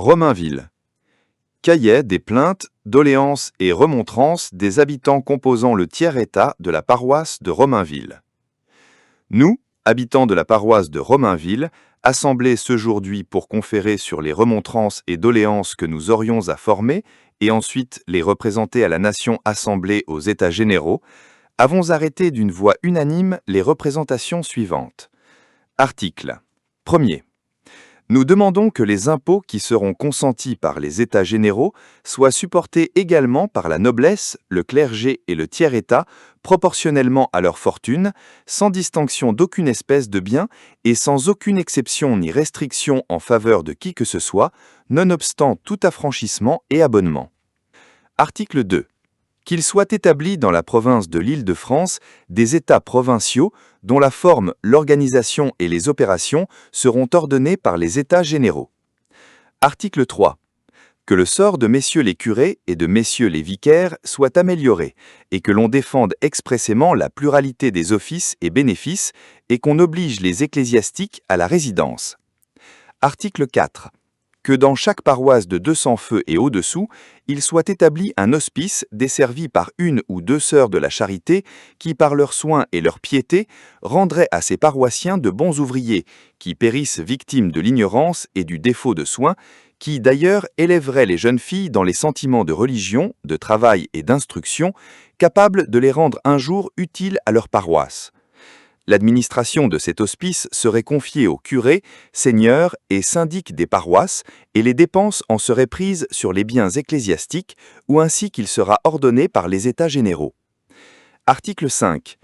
Romainville. Cahier des plaintes, doléances et remontrances des habitants composant le tiers-état de la paroisse de Romainville. Nous, habitants de la paroisse de Romainville, assemblés aujourd'hui pour conférer sur les remontrances et doléances que nous aurions à former et ensuite les représenter à la nation assemblée aux États généraux, avons arrêté d'une voix unanime les représentations suivantes. Article 1er. Nous demandons que les impôts qui seront consentis par les États généraux soient supportés également par la noblesse, le clergé et le tiers-état, proportionnellement à leur fortune, sans distinction d'aucune espèce de bien et sans aucune exception ni restriction en faveur de qui que ce soit, nonobstant tout affranchissement et abonnement. Article 2. Qu'il soit établi dans la province de l'Île-de-France des États provinciaux dont la forme, l'organisation et les opérations seront ordonnées par les États généraux. Article 3. Que le sort de messieurs les curés et de messieurs les vicaires soit amélioré et que l'on défende expressément la pluralité des offices et bénéfices et qu'on oblige les ecclésiastiques à la résidence. Article 4. Que dans chaque paroisse de 200 feux et au-dessous, il soit établi un hospice desservi par une ou deux sœurs de la charité qui, par leurs soins et leur piété, rendraient à ces paroissiens de bons ouvriers, qui périssent victimes de l'ignorance et du défaut de soins, qui d'ailleurs élèveraient les jeunes filles dans les sentiments de religion, de travail et d'instruction, capables de les rendre un jour utiles à leur paroisse. L'administration de cet hospice serait confiée aux curés, seigneurs et syndics des paroisses et les dépenses en seraient prises sur les biens ecclésiastiques ou ainsi qu'il sera ordonné par les États généraux. Article 5.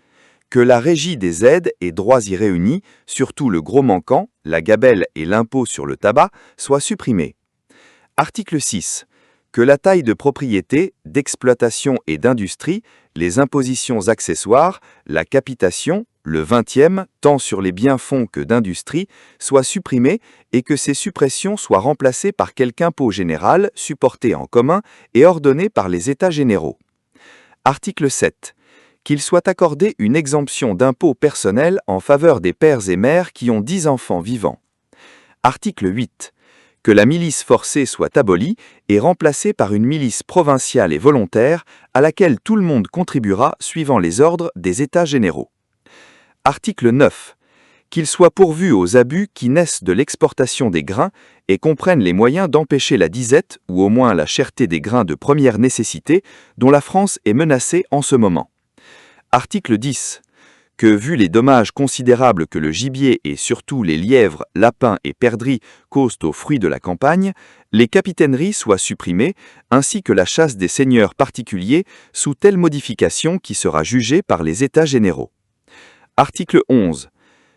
Que la régie des aides et droits y réunis, surtout le gros manquant, la gabelle et l'impôt sur le tabac, soient supprimés. Article 6. Que la taille de propriété, d'exploitation et d'industrie, les impositions accessoires, la capitation, le 20e, tant sur les biens-fonds que d'industrie, soient supprimés et que ces suppressions soient remplacées par quelque impôt général supporté en commun et ordonné par les États généraux. Article 7. Qu'il soit accordé une exemption d'impôt personnel en faveur des pères et mères qui ont 10 enfants vivants. Article 8. Que la milice forcée soit abolie et remplacée par une milice provinciale et volontaire à laquelle tout le monde contribuera suivant les ordres des États généraux. Article 9. Qu'il soit pourvu aux abus qui naissent de l'exportation des grains et comprennent les moyens d'empêcher la disette ou au moins la cherté des grains de première nécessité dont la France est menacée en ce moment. Article 10. Que, vu les dommages considérables que le gibier et surtout les lièvres, lapins et perdrix causent aux fruits de la campagne, les capitaineries soient supprimées, ainsi que la chasse des seigneurs particuliers sous telle modification qui sera jugée par les États généraux. Article 11.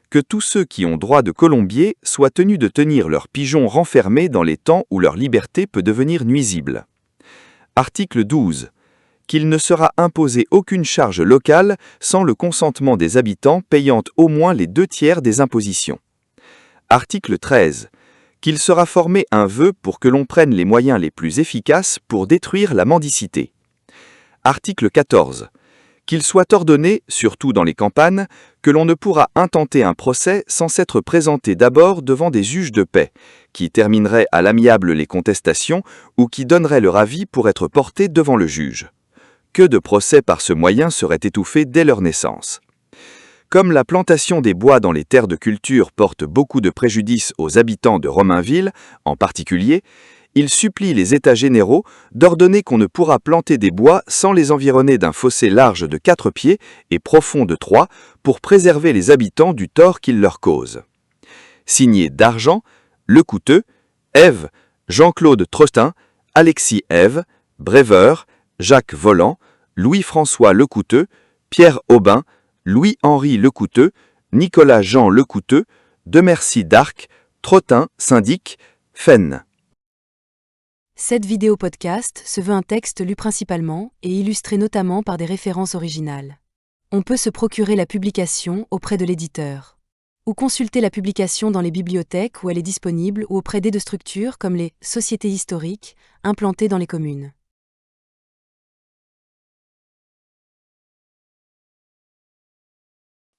Que tous ceux qui ont droit de colombier soient tenus de tenir leurs pigeons renfermés dans les temps où leur liberté peut devenir nuisible. Article 12. Qu'il ne sera imposé aucune charge locale sans le consentement des habitants payant au moins les 2/3 des impositions. Article 13. Qu'il sera formé un vœu pour que l'on prenne les moyens les plus efficaces pour détruire la mendicité. Article 14. Qu'il soit ordonné, surtout dans les campagnes, que l'on ne pourra intenter un procès sans s'être présenté d'abord devant des juges de paix, qui termineraient à l'amiable les contestations ou qui donneraient leur avis pour être portés devant le juge. Que de procès par ce moyen seraient étouffés dès leur naissance. Comme la plantation des bois dans les terres de culture porte beaucoup de préjudice aux habitants de Romainville, en particulier, il supplie les États généraux d'ordonner qu'on ne pourra planter des bois sans les environner d'un fossé large de 4 pieds et profond de 3 pour préserver les habitants du tort qu'ils leur causent. Signé d'Argent, Lecouteux, Ève, Jean-Claude Trostin, Alexis Ève, Bréveur, Jacques Voland, Louis-François Lecouteux, Pierre Aubin, Louis-Henri Lecouteux, Nicolas Jean Lecouteux, Demercy d'Arc, Trottin, syndic, Fennes. Cette vidéo podcast se veut un texte lu principalement et illustré notamment par des références originales. On peut se procurer la publication auprès de l'éditeur. Ou consulter la publication dans les bibliothèques où elle est disponible ou auprès d'aide structures comme les sociétés historiques implantées dans les communes.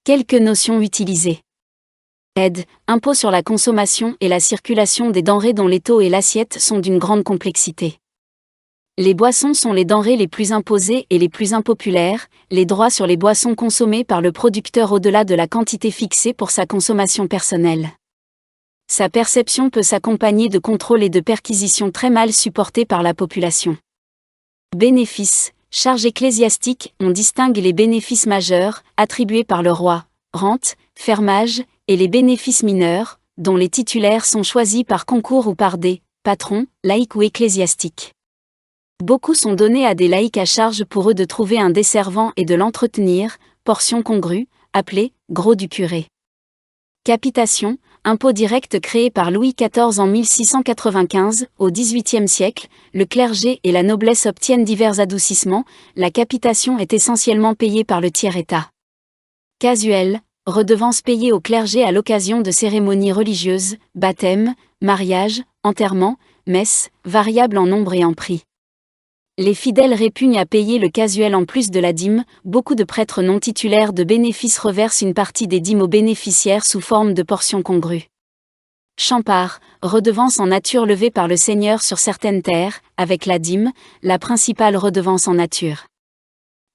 Quelques notions utilisées. Aide, impôt sur la consommation et la circulation des denrées dont les taux et l'assiette sont d'une grande complexité. Les boissons sont les denrées les plus imposées et les plus impopulaires, les droits sur les boissons consommées par le producteur au-delà de la quantité fixée pour sa consommation personnelle. Sa perception peut s'accompagner de contrôles et de perquisitions très mal supportés par la population. Bénéfices, charges ecclésiastiques, on distingue les bénéfices majeurs, attribués par le roi, rente, fermage, et les bénéfices mineurs, dont les titulaires sont choisis par concours ou par des patrons, laïcs ou ecclésiastiques. Beaucoup sont donnés à des laïcs à charge pour eux de trouver un desservant et de l'entretenir, portion congrue, appelée gros du curé. Capitation, impôt direct créé par Louis XIV en 1695, au XVIIIe siècle, le clergé et la noblesse obtiennent divers adoucissements, la capitation est essentiellement payée par le tiers-état. Casuel, redevance payée au clergé à l'occasion de cérémonies religieuses, baptême, mariage, enterrement, messe, variable en nombre et en prix. Les fidèles répugnent à payer le casuel en plus de la dîme, beaucoup de prêtres non titulaires de bénéfices reversent une partie des dîmes aux bénéficiaires sous forme de portions congrues. Champart, redevance en nature levée par le seigneur sur certaines terres, avec la dîme, la principale redevance en nature.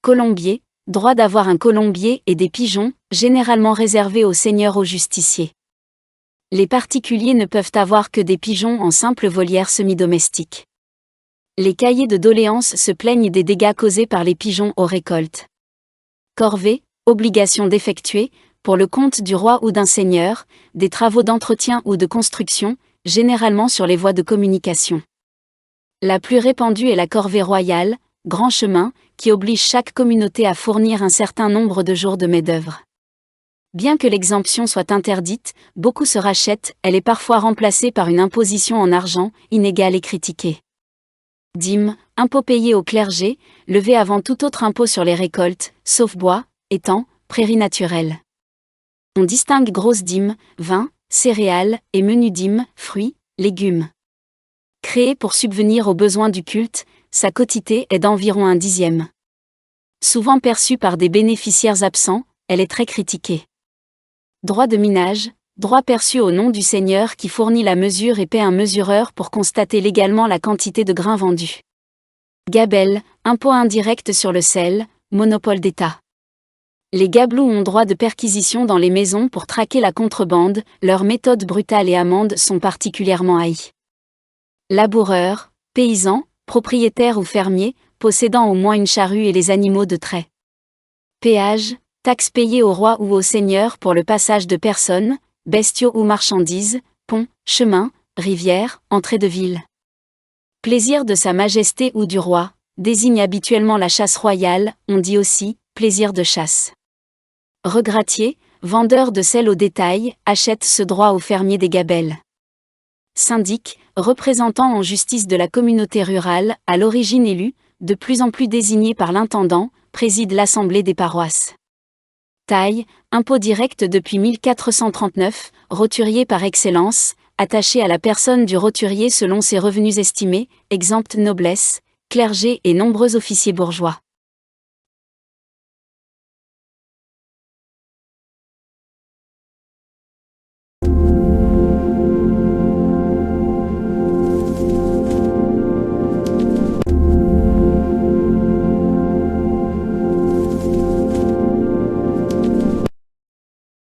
Colombier, droit d'avoir un colombier et des pigeons, généralement réservés aux seigneurs ou justiciers. Les particuliers ne peuvent avoir que des pigeons en simple volière semi-domestique. Les cahiers de doléances se plaignent des dégâts causés par les pigeons aux récoltes. Corvée, obligation d'effectuer, pour le compte du roi ou d'un seigneur, des travaux d'entretien ou de construction, généralement sur les voies de communication. La plus répandue est la corvée royale, grand chemin, qui oblige chaque communauté à fournir un certain nombre de jours de main-d'œuvre. Bien que l'exemption soit interdite, beaucoup se rachètent, elle est parfois remplacée par une imposition en argent, inégale et critiquée. Dîme, impôt payé au clergé, levé avant tout autre impôt sur les récoltes, sauf bois, étangs, prairies naturelles. On distingue grosse dîme, vin, céréales, et menu dîme, fruits, légumes. Créée pour subvenir aux besoins du culte, sa quotité est d'environ 1/10. Souvent perçue par des bénéficiaires absents, elle est très critiquée. Droit de minage, droit perçu au nom du seigneur qui fournit la mesure et paie un mesureur pour constater légalement la quantité de grains vendus. Gabelle, impôt indirect sur le sel, monopole d'État. Les gabelous ont droit de perquisition dans les maisons pour traquer la contrebande, leurs méthodes brutales et amendes sont particulièrement haïes. Laboureurs, paysans, propriétaires ou fermiers, possédant au moins une charrue et les animaux de trait. Péage, taxe payée au roi ou au seigneur pour le passage de personnes, bestiaux ou marchandises, ponts, chemins, rivières, entrées de ville. Plaisir de sa majesté ou du roi, désigne habituellement la chasse royale, on dit aussi plaisir de chasse. Regratier, vendeur de sel au détail, achète ce droit aux fermiers des gabelles. Syndic, représentant en justice de la communauté rurale, à l'origine élu, de plus en plus désigné par l'intendant, préside l'assemblée des paroisses. Taille, impôt direct depuis 1439, roturier par excellence, attaché à la personne du roturier selon ses revenus estimés, exempte noblesse, clergé et nombreux officiers bourgeois.